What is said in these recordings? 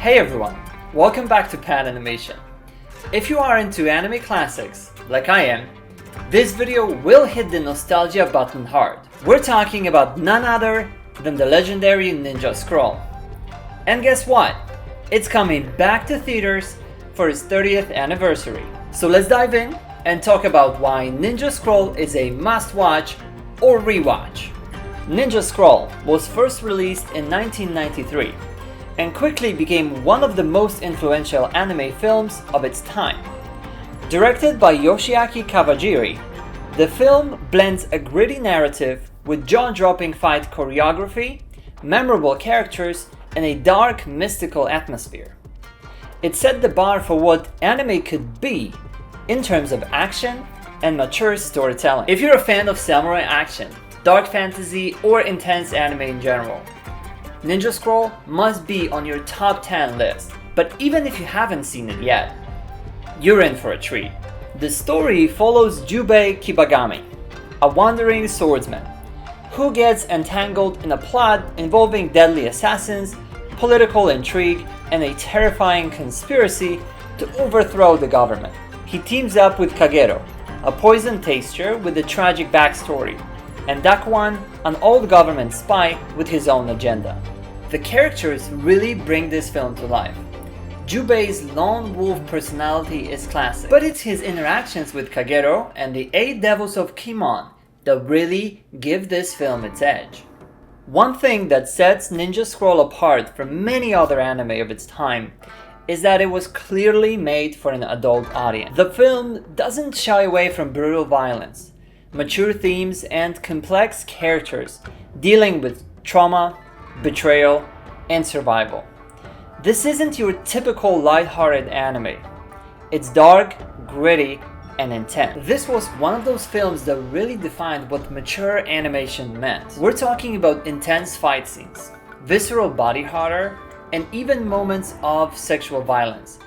Hey everyone, welcome back to Pan Animation. If you are into anime classics, like I am, this video will hit the nostalgia button hard. We're talking about none other than the legendary Nincja Scroll. And guess what? It's coming back to theaters for its 30th anniversary. So let's dive in and talk about why Nincja Scroll is a must-watch or rewatch. Nincja Scroll was first released in 1993 and quickly became one of the most influential anime films of its time. Directed by Yoshiaki Kawajiri, the film blends a gritty narrative with jaw-dropping fight choreography, memorable characters, and a dark, mystical atmosphere. It set the bar for what anime could be in terms of action and mature storytelling. If you're a fan of samurai action, dark fantasy, or intense anime in general, Nincja Scroll must be on your top 10 list. But even if you haven't seen it yet, you're in for a treat. The story follows Jubei Kibagami, a wandering swordsman, who gets entangled in a plot involving deadly assassins, political intrigue, and a terrifying conspiracy to overthrow the government. He teams up with Kagero, a poison taster with a tragic backstory, and Dakuan, an old government spy with his own agenda. The characters really bring this film to life. Jubei's lone wolf personality is classic, but it's his interactions with Kagero and the 8 Devils of Kimon that really give this film its edge. One thing that sets Nincja Scroll apart from many other anime of its time is that it was clearly made for an adult audience. The film doesn't shy away from brutal violence, mature themes, and complex characters dealing with trauma, betrayal, and survival. This isn't your typical lighthearted anime. It's dark, gritty, and intense. This was one of those films that really defined what mature animation meant. We're talking about intense fight scenes, visceral body horror, and even moments of sexual violence,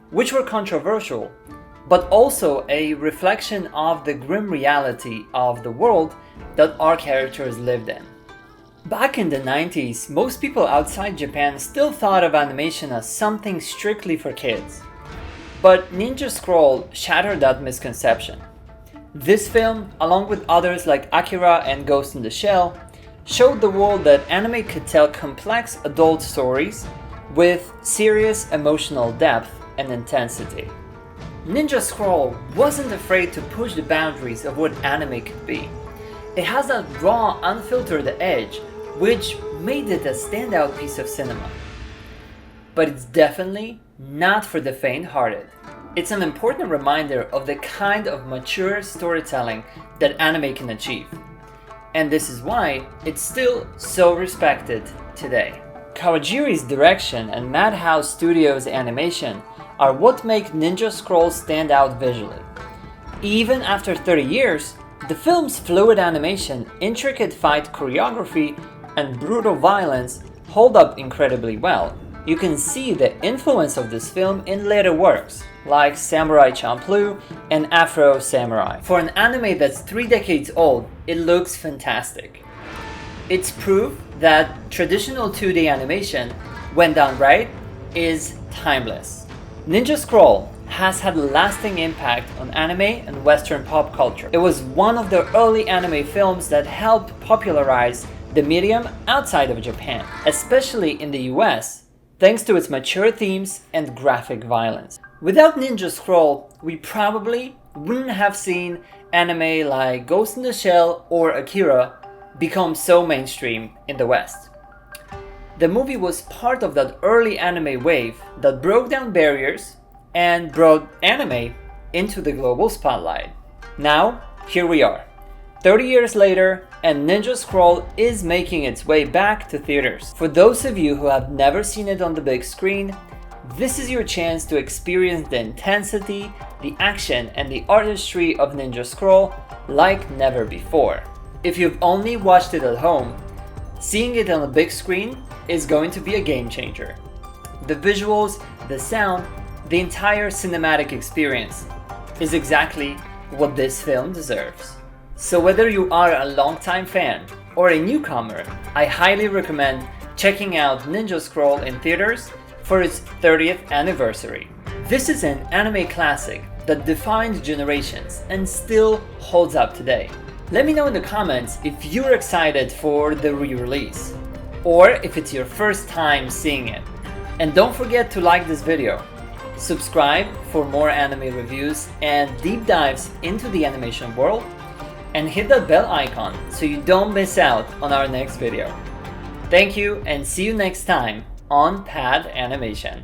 which were controversial, but also a reflection of the grim reality of the world that our characters lived in. Back in the 90s, most people outside Japan still thought of animation as something strictly for kids. But Nincja Scroll shattered that misconception. This film, along with others like Akira and Ghost in the Shell, showed the world that anime could tell complex adult stories with serious emotional depth and intensity. Nincja Scroll wasn't afraid to push the boundaries of what anime could be. It has that raw, unfiltered edge, which made it a standout piece of cinema. But it's definitely not for the faint-hearted. It's an important reminder of the kind of mature storytelling that anime can achieve. And this is why it's still so respected today. Kawajiri's direction and Madhouse Studios' animation are what make Nincja Scroll stand out visually. Even after 30 years, the film's fluid animation, intricate fight choreography, and brutal violence hold up incredibly well. You can see the influence of this film in later works, like Samurai Champloo and Afro Samurai. For an anime that's 3 decades old, it looks fantastic. It's proof that traditional 2D animation, when done right, is timeless. Nincja Scroll has had a lasting impact on anime and Western pop culture. It was one of the early anime films that helped popularize the medium outside of Japan, especially in the US, thanks to its mature themes and graphic violence. Without Nincja Scroll, we probably wouldn't have seen anime like Ghost in the Shell or Akira become so mainstream in the West. The movie was part of that early anime wave that broke down barriers and brought anime into the global spotlight. Now, here we are, 30 years later, and Nincja Scroll is making its way back to theaters. For those of you who have never seen it on the big screen, this is your chance to experience the intensity, the action, and the artistry of Nincja Scroll like never before. If you've only watched it at home, seeing it on a big screen is going to be a game changer. The visuals, the sound, the entire cinematic experience is exactly what this film deserves. So whether you are a longtime fan or a newcomer, I highly recommend checking out Nincja Scroll in theaters for its 30th anniversary. This is an anime classic that defined generations and still holds up today. Let me know in the comments if you're excited for the re-release, or if it's your first time seeing it. And don't forget to like this video, subscribe for more anime reviews and deep dives into the animation world, and hit that bell icon so you don't miss out on our next video. Thank you and see you next time on Pad Animation.